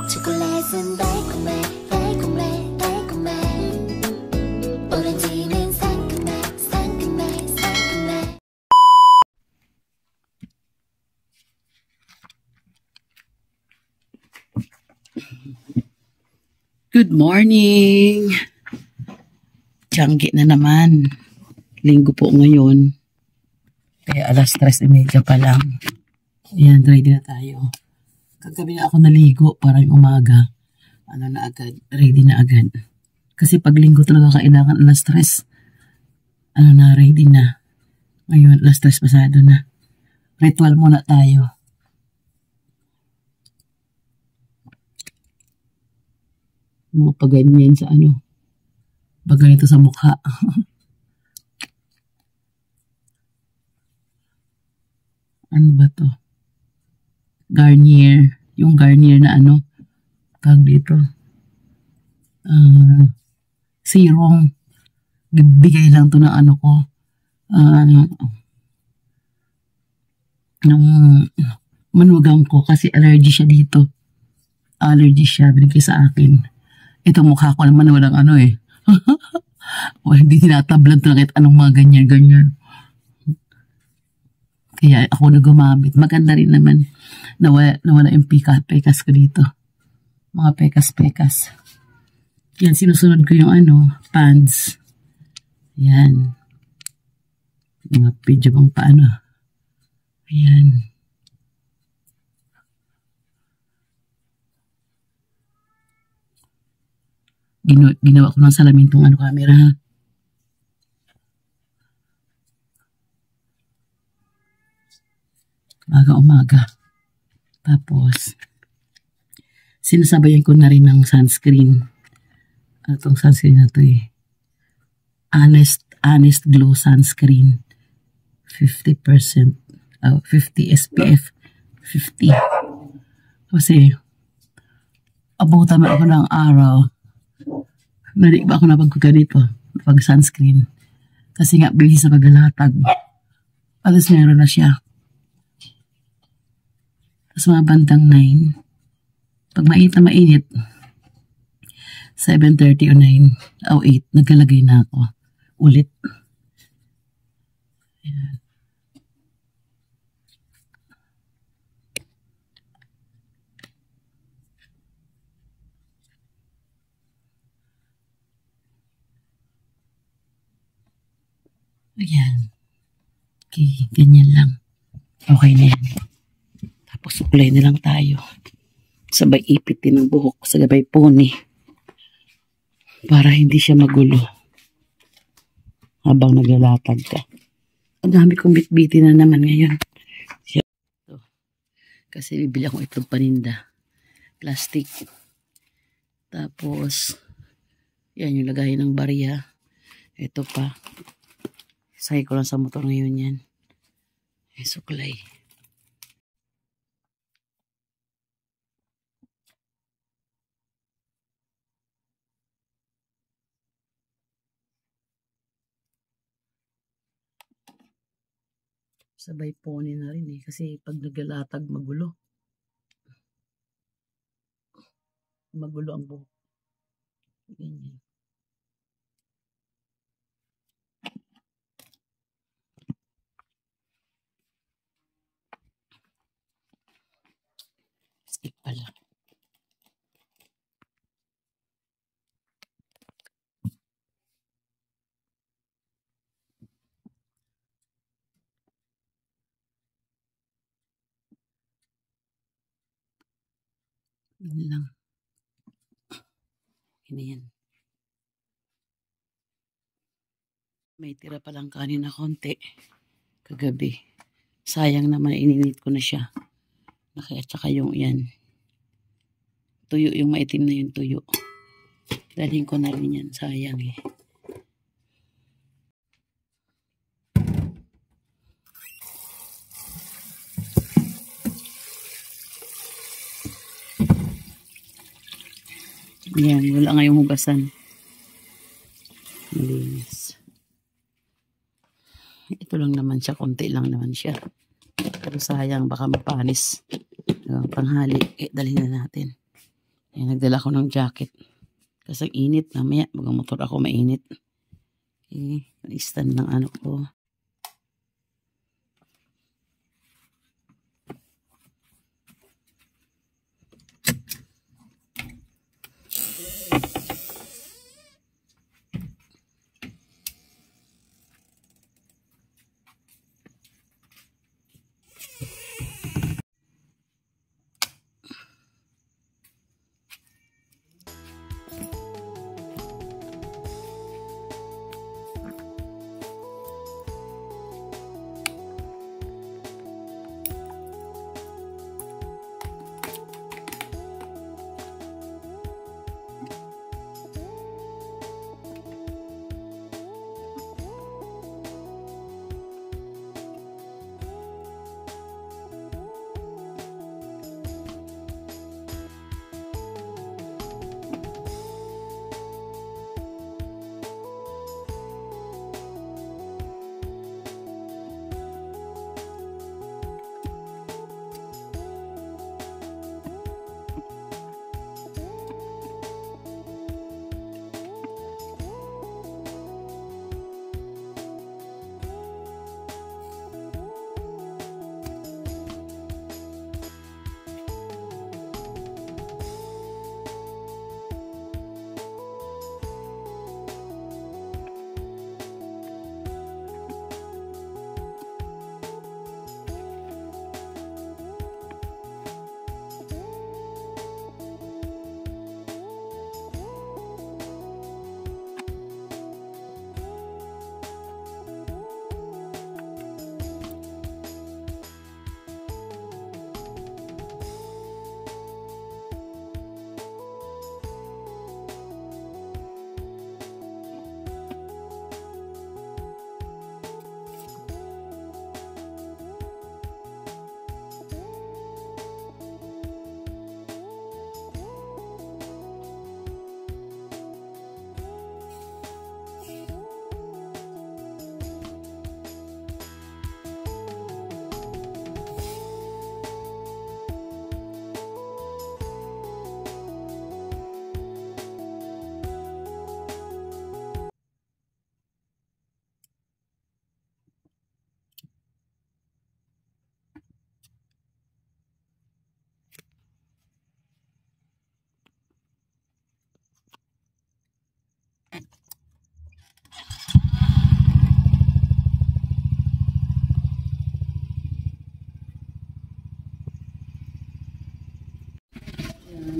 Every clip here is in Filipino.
초콜릿은 달콤해 달콤해 달콤해 오렌지는 상큼해 상큼해 상큼해. Good morning! Tiyanggi na naman. Linggo po ngayon. Kaya alas 3:30 pa lang. Ayan, ready na tayo. Kagabi na ako naligo, parang umaga. Ano na agad, ready na agad. Kasi pag linggo talaga kailangan alas 3. Ano na, ready na. Ngayon, alas 3 pasado na. Ritual muna tayo. Mga paganyan sa ano. Baganito sa mukha. Ano ba to? Garnier. Yung Garnier na ano. Tag dito. Serum. Bigay lang to ng ano ko. Ng manugang ko kasi allergy siya dito. Allergy siya. Binigay sa akin. Ito mukha ko naman walang ano eh. Hindi tinatablan to kahit anong mga ganyan-ganyan. Kaya ako na gumamit. Maganda rin naman. Nawala yung pekas ko dito. Mga pekas-pekas. Yan, sinusunod ko yung ano, pads. Yan. Mga video bang paano. Ayan. Ginawa ko ng salamin tong ano, camera. Umaga. Tapos, sinasabayan ko na rin ng sunscreen. Itong sunscreen na to eh. Honest Glow Sunscreen. 50%. 50 SPF. 50. Kasi, abutan mo ako ng araw. Nari ba ako napagkaganito pag sunscreen? Kasi nga, busy sa paglalatag. Alas meron na siya. Tapos mga bandang 9. Pag mainit, 7:30 o 9 o 8, nagkalagay na ako. Ulit. Ayan. Ayan. Okay, ganyan lang. Okay na yan. Tapos suklay na lang tayo. Sabay ipit din ng buhok. Sabay pony. Para hindi siya magulo. Habang naglalatag ka. Ang dami kong bitbitin na naman ngayon. Ito. Kasi bibili akong itong paninda. Plastic. Tapos, yan yung lagay ng barya. Ito pa. Sakay ko lang sa motor ngayon yan. Suklay. Sabay pony na rin eh. Kasi pag naglalatag magulo. Magulo ang buhok. Ganyan. Skip pala. Yun lang. Yun yan. May tira palang kanin na konti. Kagabi. Sayang naman, ininit ko na siya. At saka yung yan. Tuyo, yung maitim na yung tuyo. Dalhin ko na rin yan. Sayang eh. Yan, wala nga yung hugasan. Malinis. Ito lang naman siya, konti lang naman siya. Pero sayang, baka mapanis. Panghali, dalhin na natin. Ayan, nagdala ko ng jacket. Kasi init. Mamaya, mag-motor ako, mainit. Okay, stand ng ano ko.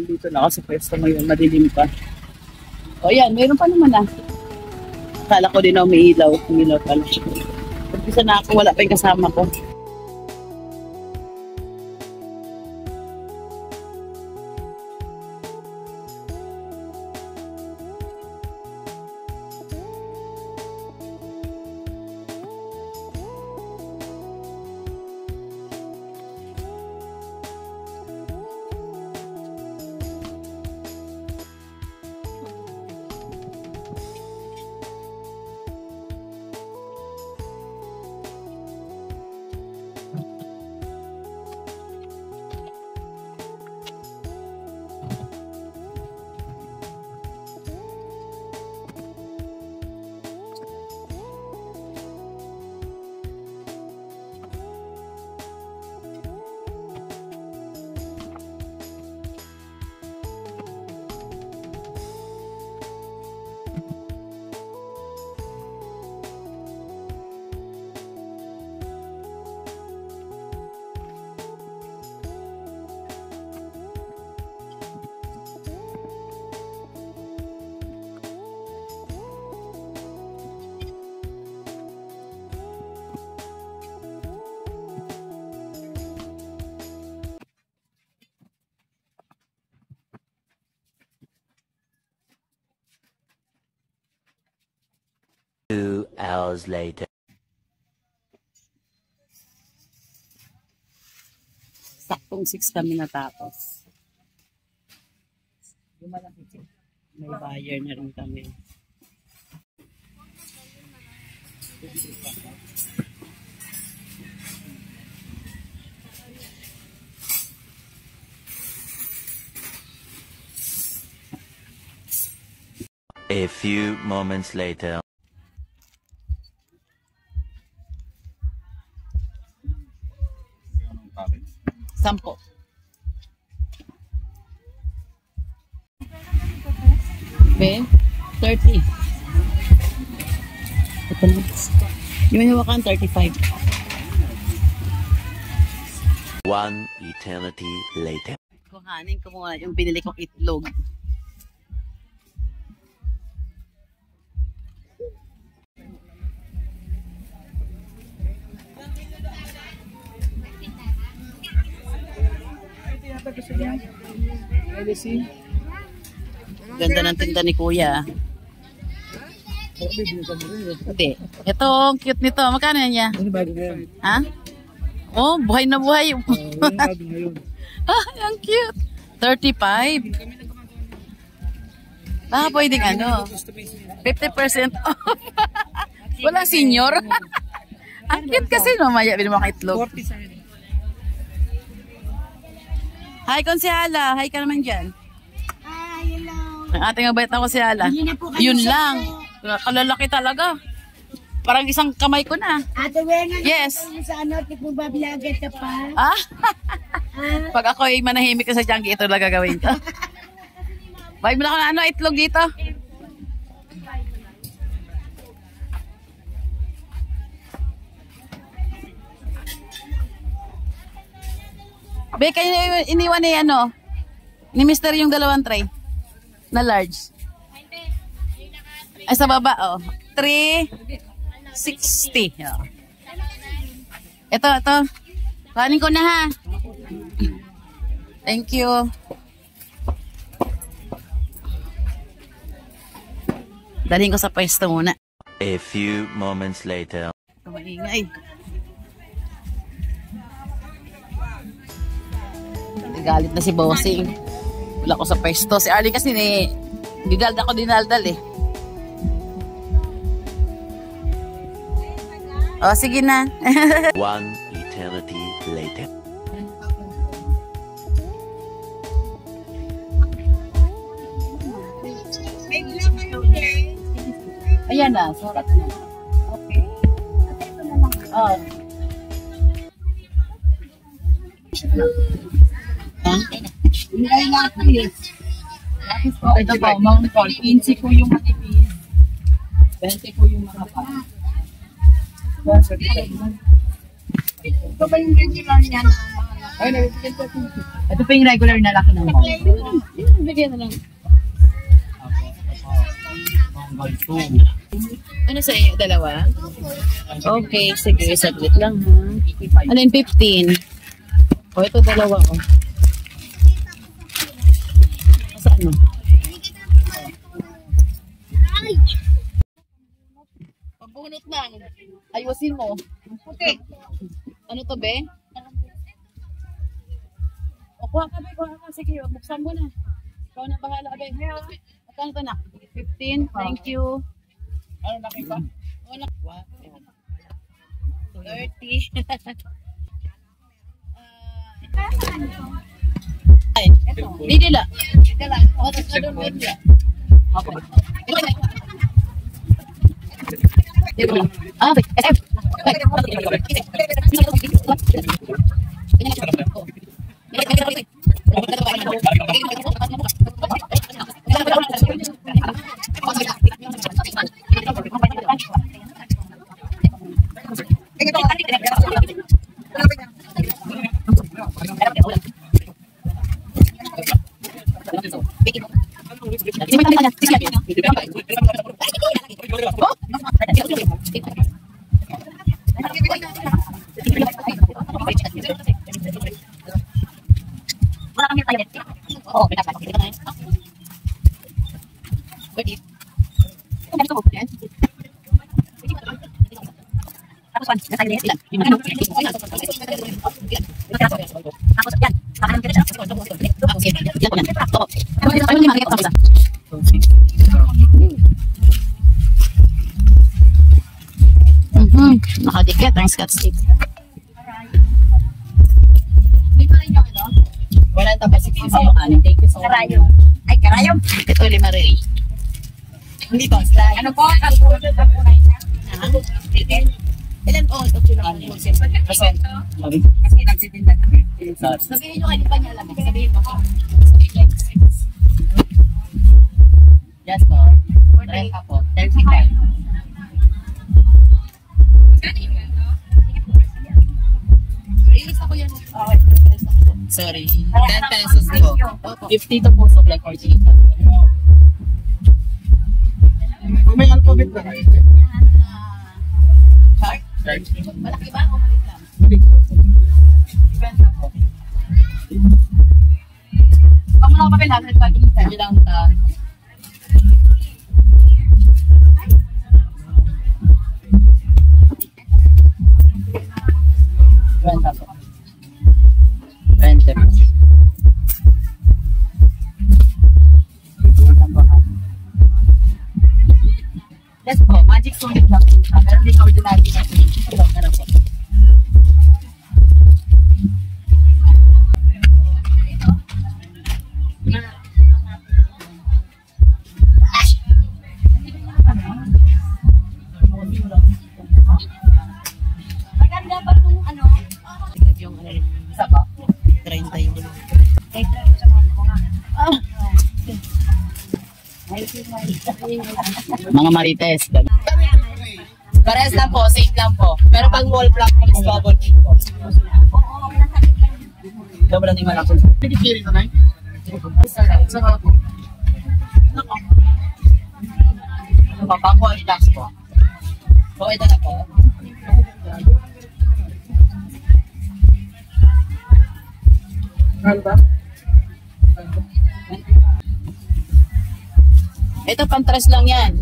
Dito na ako sa pwesto ngayon, madilim pa. O yan, mayroon pa naman ah. Akala ko din na may ilaw. Umilaw pala. Pag-isa na ako, wala pa yung kasama ko. Hours later. Saktong 6 kami natapos. May buyer na rin kami. A few moments later. Sampo. Be, 30. Ito na. Yung hiwakan, 35. One eternity later. Kuhanin ko muna yung binili kong itlog. Ganda ng tinda ni Kuya. Hindi. Ito, ang cute nito. Magkano yan niya? Ha? Oh, buhay na buhay. Ah, ang cute. 35. Ah, pwedeng ano? 50% off. Wala senior. Ang cute kasi no, Maya. Binili mo kang itlog. Hi, Konsehala. Hi ka naman dyan. Hi, hello. Ang ating mabait na Konsehala. Hindi na po kayo Yun sa lang. Kalalaki talaga. Parang isang kamay ko na. Ate Wenga, Yes. sa ano, tipo babilagan ka pa. Ah? Pag ako ay manahimik na sa Tiangge, ito lang gagawin ko. Bye mo lang ako na ano, itlog dito. Be, kayo iniwan ni ano? Ni Mister yung dalawang tray. Na large. Ay, sa baba, oh. 360. Oh. Ito. Kanin ko na ha. Thank you. Dalhin ko sa pwesto muna. A few moments later. Maingay. Galit na si Bossing. Wala ko sa pwesto. Si Arlie kasi dinaldal ko eh. Oh, sige na. One eternity later. Ayan na, surat na. Okay. Oh. Ito po, Mount Paul. 15 po yung matipis. 20 po yung makapal. Ito ba yung regular niya na? Ito po yung regular na laki ng Mount. Bigyan na lang. Ano sa inyo? Dalawa? Okay, sige. Saglit lang ha. Ano yung 15? O, ito dalawa o. Sa ano? Pabunot lang. Ayusin mo. Okay. Ano to, be? O, kuha ka, be. Kuha ka. Sige, buksan mo na. Ikaw na bahala, be. Magkano to na? 15. Thank you. Ano na kayo ba? O, na. 30. Ay, hindi nila. O, tapos na doon nila. Okay. Ah, SF. Nakadikit ang Scotch tape. Wala ito kasi kasi yung kanin. Thank you so much. Karayom. Ay, karayom. Ito 5 rin. Hindi po, slide. Ano po? Kalkulot ang kulay na. Ilan po? Ito lang. Kasi nagsitinda kami. Sabihin nyo kayo pa niya alam. Sabihin mo. Yes po. 30 po. 35. Ilis ako yan. Sorry. 10 pesos po. 50 to po. So, like 48. May alphabet na kayo. Chart? Malaki ba o maliit lang? Depende po. Pag mo lang papel natin, pag-iisa. Bilang ta. Benta po. 20 po. Yes po, magic solid lang po siya. Pero hindi ka ordinary na po. Ano po? Maganda pa kung ano. Yung isa pa, 30 yung mga marites. Parehas lang po, same lang po. Pero pag wall block is bubble tea po. Dobra ni malaki. Kiri na nai. Isa ka po. Ano pa, pang wall blocks po. So, ito na po. Ano ba? Ito pang tres lang yan.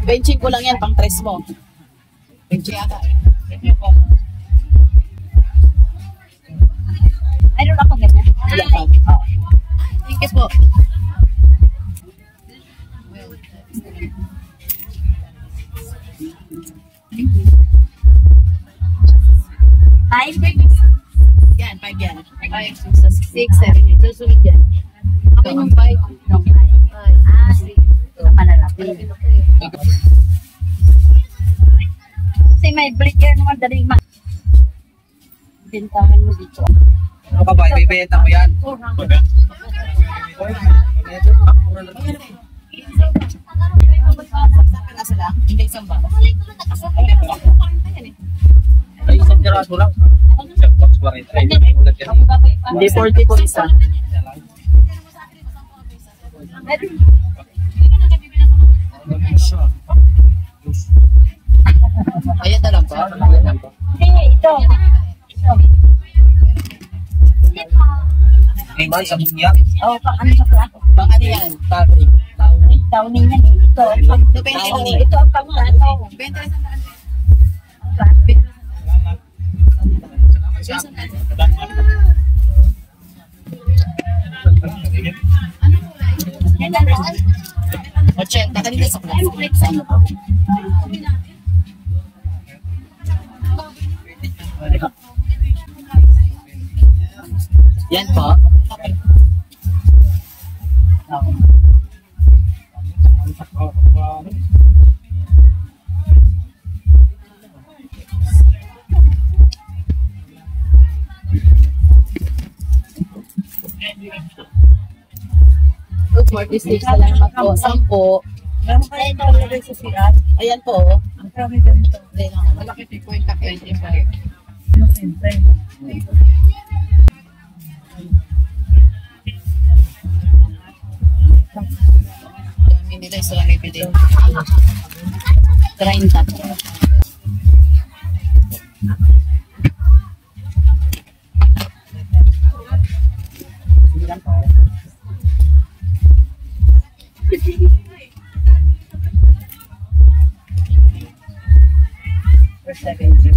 Benching ko lang yan, pang tres mo. Benching ata. Mayroon ako ganyan. Thank you po. Five? Yan, 5 yan. 5, 6, 7. Susunod yan. Okay yung 5. Sa malalaki. Kasi may breaker naman dali ma. Bintahan mo dito. Ano ka ba? May benta mo yan? Hindi isang ba? Ay, isang piraso lang. Isang box 40. Hindi 40 po isa. Ayan na lang po. Hindi, ito. May man sa bunya. Oh, pang ano sa plato. Bang ano yan? Fabric. Downing yan eh. Ito. Depende lang. Ito ang pang plato. Benta isang daan. Yan lang lang. 80. Kanina sa Ay, class. flex ano po. Yan po. Good for this stage. Salamat po. 10. Meron pa ito lagay sa CR. Ayan po. Ang grabe ganito. Hindi lang. Malaki 3.25. Ano simple. Dami nila. Isa lang ibili. 30. For 70.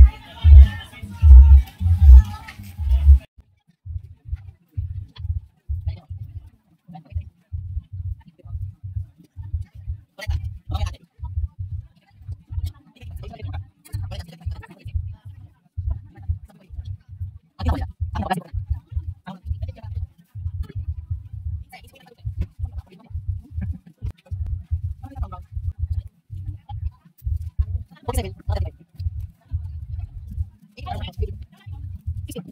Thank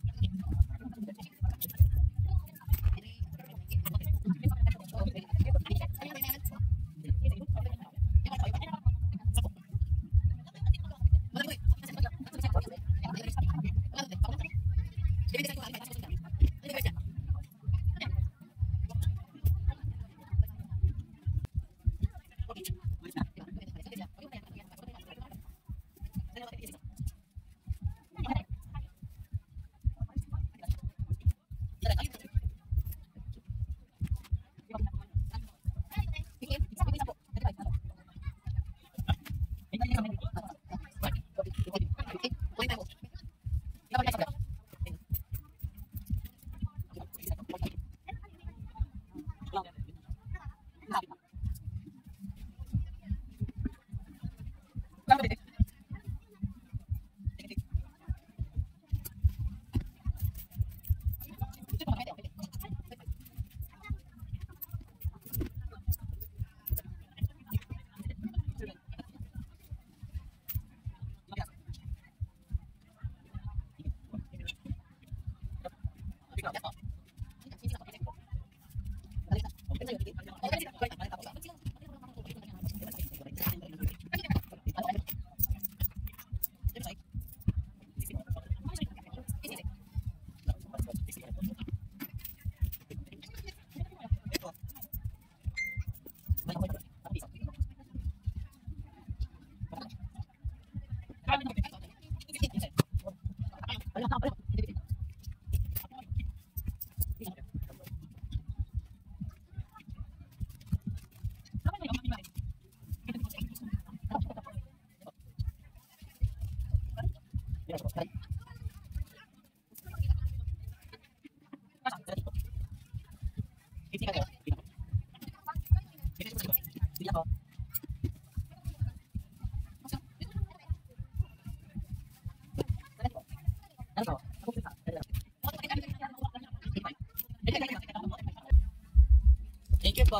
you po.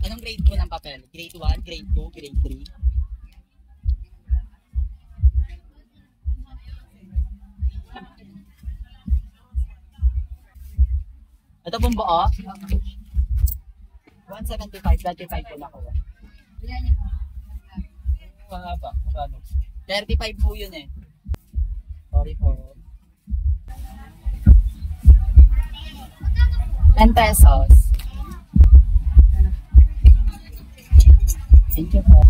Anong grade po ng papel? Grade 1, grade 2, grade 3? Ito pong buo? 175, 25 po nakuha. Mahaba. 35 po yun eh. Sorry po. 10 pesos. Thank you po.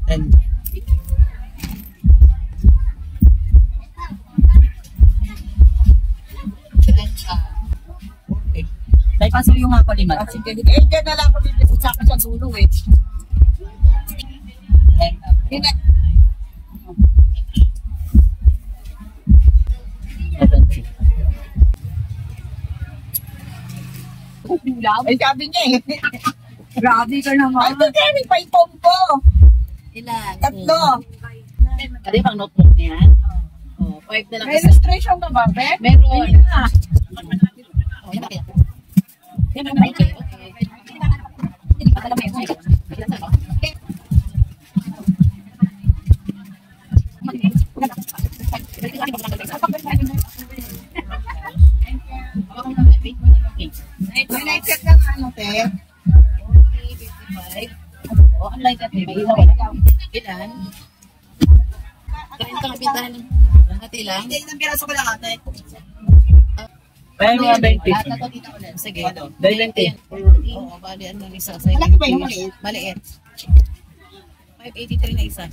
10. Okay. Dahil paso yung mga paliman. Sige, dyan na lang ako dito sa akin sa dulo eh. Hindi. 70. Ay, sabi niya eh. Grabe ka naman. Ay, ito kaya pa itong ko. Ilan? Tatlo. Ano yung pang notebook niya? Oh, 5 na lang May isa. illustration ka ba, Be? Meron. Oh, yan ba kaya? Okay. May na-check na ano, te? Oh, online ka, may ilaw. Ilan? Kain ka nga pintahan ng hati lang. Hindi, isang piraso ko lang ate. May mga 20. Lahat na to dito ulit. Sige. Dahil 20. Oo, bali ano ng isa. Sa Malaki ba yung maliit? Maliit. 583 na isa.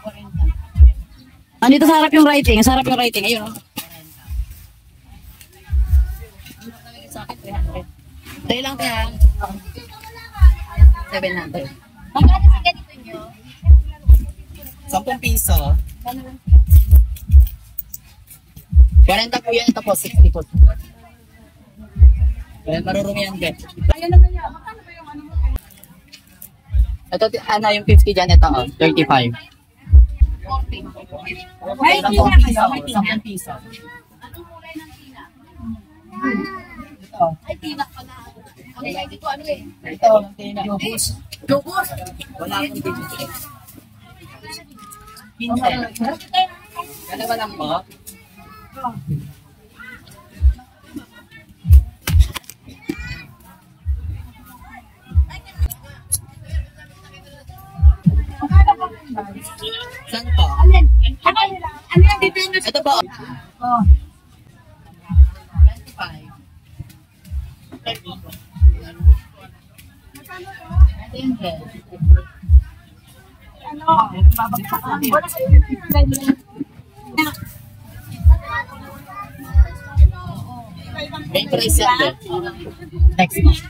40. Andito sa harap yung writing. Sa harap yung writing. Ayun. Sa akin, 300. Tayo lang kaya. 700. Magkano sa ganito nyo? 10 piso. 40 po yan. Ito po, 60 po. Marurumi yan, Bet. Kaya naman yan. Magkano ba yung ano mo? Ito, ano, yung 50 dyan. Ito, 35. 40. May tina kayo? May tina? 10 piso. Anong kulay ng tina? Ito. Ay, tina pala. Ang kulay dito ano eh? Ito, Yobus. Lubos. Wala akong bibigay. 15. Dalawa lang po. Saan po? Alin? Ano yung dito yung Ito po. Oh. 25. Ano? Babagsak kami. Wala kayo. May price yan din. Next month.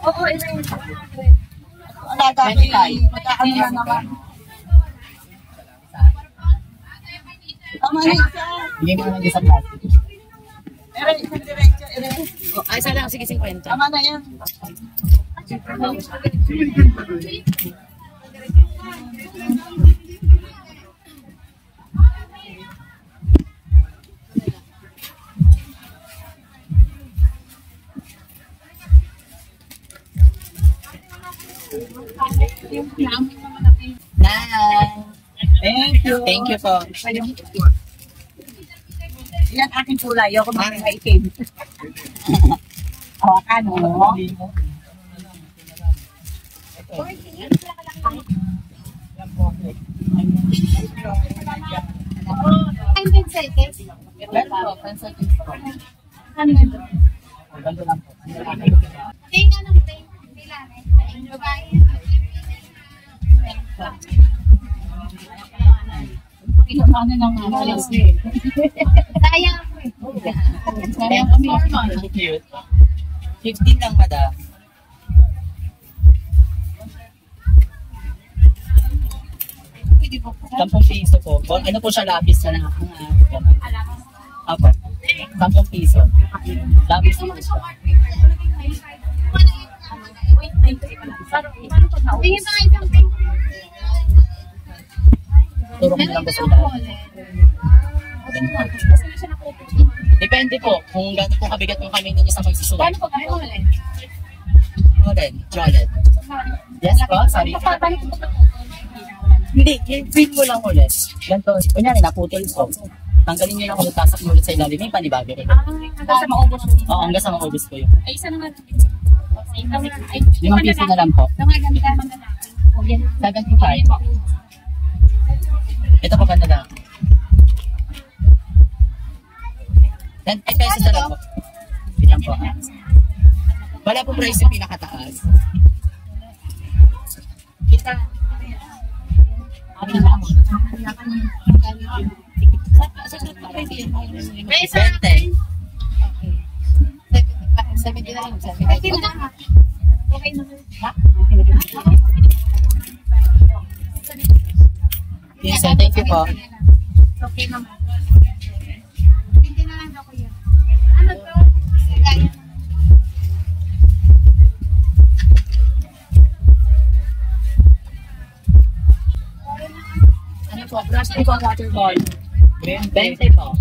Oo, ito yung alaga ko yun. Magkakano na naman. Tama na isa. Bigyan mo ng isang plastic. Isang diretso. Ay, isa lang. Sige, 50. Tama na yan. Nice. Thank you. Thank you po. Yan aking kulay. Ako mga itim. Hawakan mo. Ang pinsetes. Ano yun? Tingnan ng babae. Pinamana ng alas eh. Sayang ako eh. Sayang kami. Cute. 15 lang, madam. ₱10 po. Ano po siya, lapis na nakakangat. Apo. ₱10. Lapis po siya. Tingin pa nga isang pink. Turong lang po sa ilalim. Depende po kung gano'n po kabigat yung kamay ninyo sa magsusulat. Paano po kayo ulit? Jolen. Yes po, sorry. Hindi, i-print mo lang ulit. Ganito, kunyari naputol po. Tanggalin nyo lang ulit, tasak mo ulit sa ilalim. May panibago rin. Hanggang sa maubos. Oo, hanggang sa maubos ko yun. Ay, isa naman. 5 piso na lang po. Maganda. 75. Ito po ganda lang. 10 pesos na lang po. Yan po. Wala po price yung pinakataas. Kita. May isa. 20. 70 na lang. 70 na lang. Okay naman. Yes, sir. Thank you po. Okay naman. 20 na lang daw kuya. Ano to? Gaya. Ano po? Brush po ang water ball. 20 po.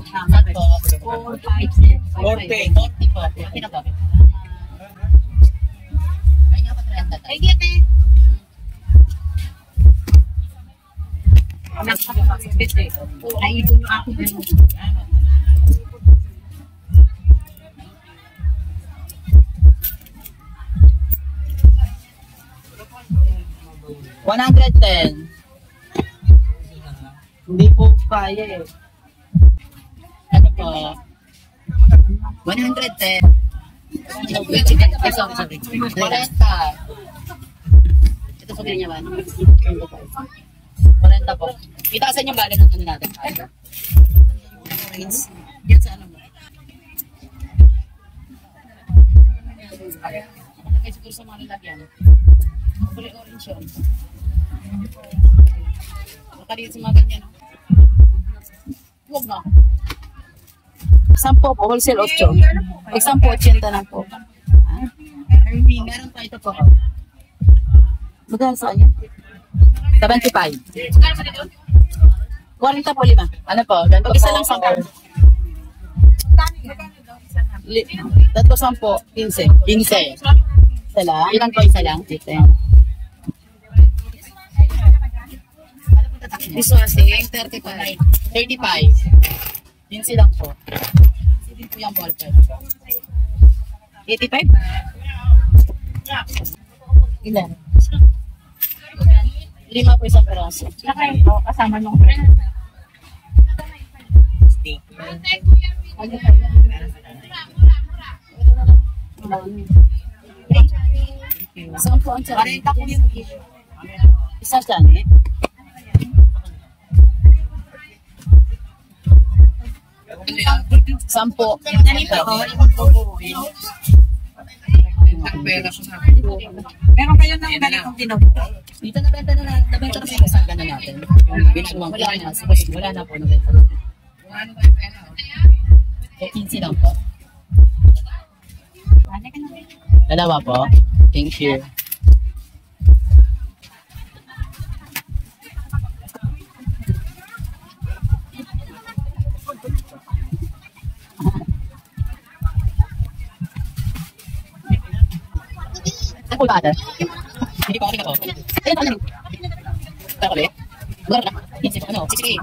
Tama po. 4, 5, 6, 40 po. Pinababit. May nga pa 30 tayo. Ay, dito. Ay, ito yung ako. 110. Hindi po kaya eh. Ano po? 110. Ay, sorry. 40. Ito sabihin niya ba? 40 po. Itaasan yung bala ng ano natin. Orange. Yan sa ano mo. Nakalagay siguro sa mga lalagyan. Kulay orange yun. Makaliit sa mga ganyan, no? Huwag na. 10 po, wholesale 8. Exam po, 80 na po. Meron pa ito po. Magkano sa kanya? 75. 40 po 5. Ano po? Ganito isa lang 10. Tatlo 10, 15. 15. Isa lang? Ilan po? Isa lang? 10. Dishwashing, 35. 35. 15 lang po. Sige po yung ballpen. 85? Ilan? 5 po isang peraso. Kasama nung Saan po ang tsara? 40 po yung Isa dyan eh. Sampo. Meron kayo ng ganitong tinubo? Dito nabenta na sa isang gana natin. Yung binuwang wala na. Wala na po nabenta. 15 lang po. Dalawa po. Thank you. Ako ba ata? Hindi pa ako. Ayun ako lang. Tara ulit. Lugar na. 15 ano? 68.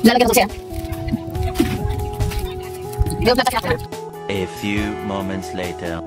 Lalagyan ko siya. A few moments later.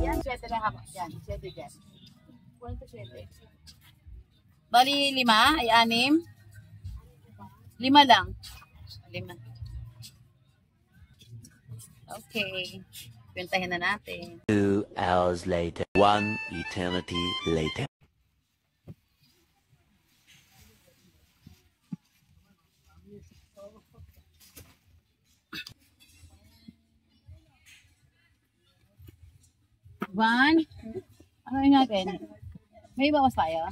Yan, 7 lang ako. Yan, 7 dyan. 1 to 7. Bali 5 ay 6. 5 lang. 5. Okay. Kwentahin na natin. 2 hours later. 1 eternity later. One. Ano yun natin? May bawas tayo?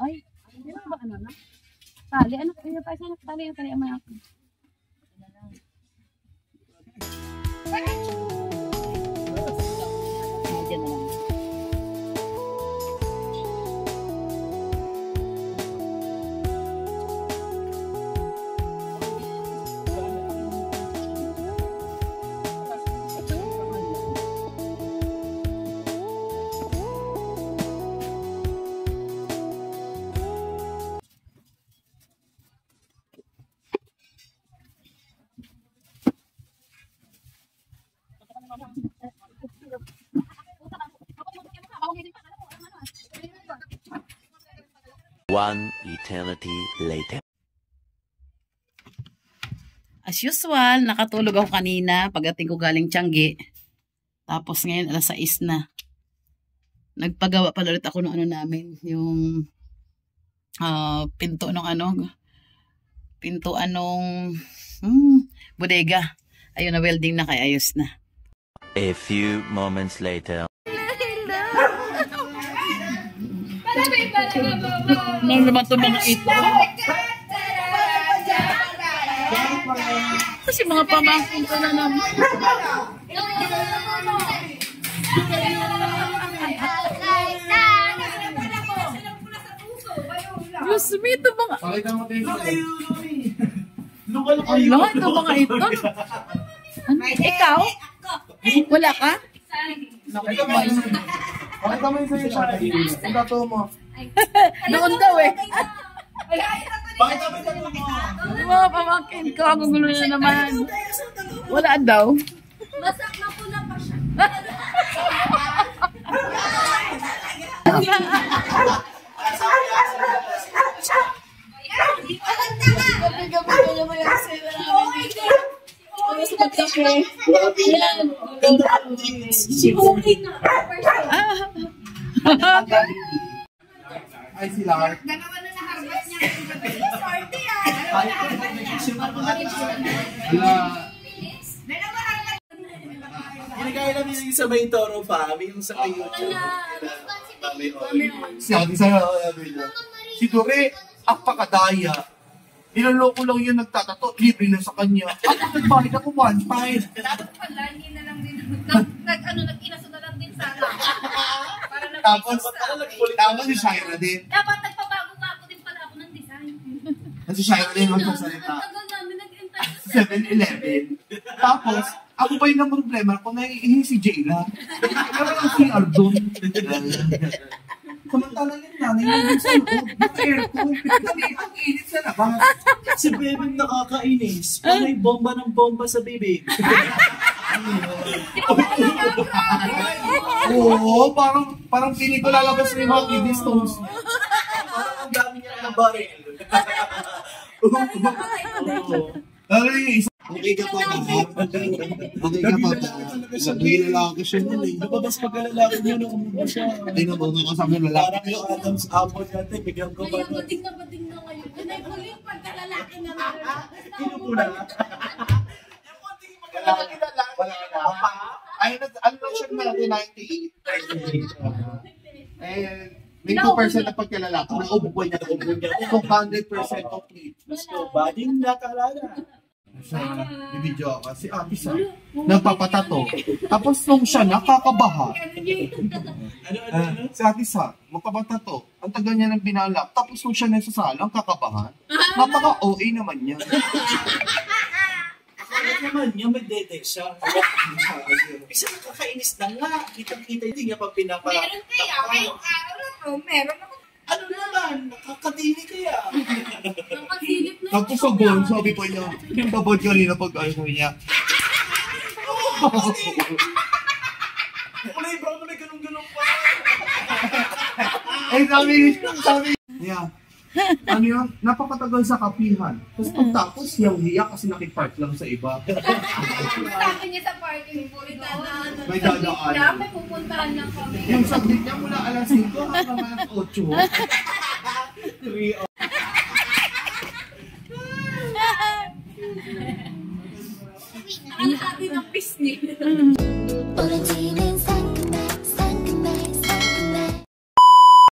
Ay, hindi mo ba ano na? Tali, ano? Ano pa siya? Tali ang mga ako. Diyan na lang. One eternity later. As usual, nakatulog ako kanina pagdating ko galing Tiangge. Tapos ngayon, 6:00 na. Nagpagawa pala ulit ako ng ano namin, yung pintuan nung bodega. Ayun na, welding na, kaya ayos na. A few moments later. Ano naman ito mga ito? Kasi mga pamangkin ko na naman. Diyos me, ito mga... Pakita mo tayo. Ano, ito mga ito. Ano? Ikaw? Wala ka? Pakita mo yung sa'yo siya. Ang tato mo. Noon daw eh. Pakita mo yung tato mo. Yung mga pamangkin ko, ang gulo na naman. Wala daw. Masak na pula pa siya. Ay, si Lar. Dalawa na naharvest niya. Sorte ah. Dalawa harvest. Ginagaya namin yung sa may Toro Farm, yung sa may YouTube. Si Ate Sara, si Dore, ang pakadaya. Niloloko lang yun nagtatato, libre na sa kanya. Ako nagbayad ako 1.5. Dapat pala, hindi na lang din. Nag-inaso na lang din sana. Para Tapos si Shira din. Dapat nagpabago pa ako din pala ako ng design. Kasi Shira din magsasalita. Tagal namin nag-intay. 7-Eleven. Tapos, ako pa yung namang problema kung naiihi si Jayla. Kaya yung CR doon. Samantala yung nanay yung sa loob, yung aircon, ang init sa labas. Si Bebeng nakakainis. Panay bomba ng bomba sa bibig. Oo, parang feeling ko lalabas na yung mga kidney stones. Parang ang dami niya ng baril. Lalo yung isa. Okay ka pa ba? Okay ka pa ba? Sabi na lang ako siya nun eh. Napabas pagkalalaki niyo nung umuha siya. Hindi na ba nga sabi na lang. Parang yung Adam's apple natin, bigyan ko ba? Bading na ngayon. Yun ay huling pagkalalaki na meron. Kinupula. Wala na. Ay, ano lang siya natin, 98%. And may 2% na pagkalalaki. Naubuhay niya. 200% complete. Gusto, bading nakalala. Sa video ako, si Ate Sa, nagpapatato. Tapos nung siya nakakabaha, si Ate Sa, magpapatato, ang tagal niya ng binalak. Tapos nung siya nasasalang, kakabahan. Napaka-OA naman niya. Ano naman niya, may dede siya. Isa nakakainis na nga. Kitang-kita hindi niya pa pinapa... Meron kaya, ngayong araw na to, meron ako. Ano naman? Nakakadini kaya. Nakasilip na. Tapos sa ball, sabi pa niya, sa ball kanina pag ayaw niya. Kulay brown na may ganun-ganun pa. Eh, sabi niya, ano yun, napakatagal sa kapihan. Tapos pagtapos, hiyaw-hiya kasi nakipark lang sa iba. Sabi niya sa parking, May dadaan. may pupuntahan lang kami. Yung saglit niya mula alas 5 hanggang alas 8. Ang hati ng pisngi. Ulit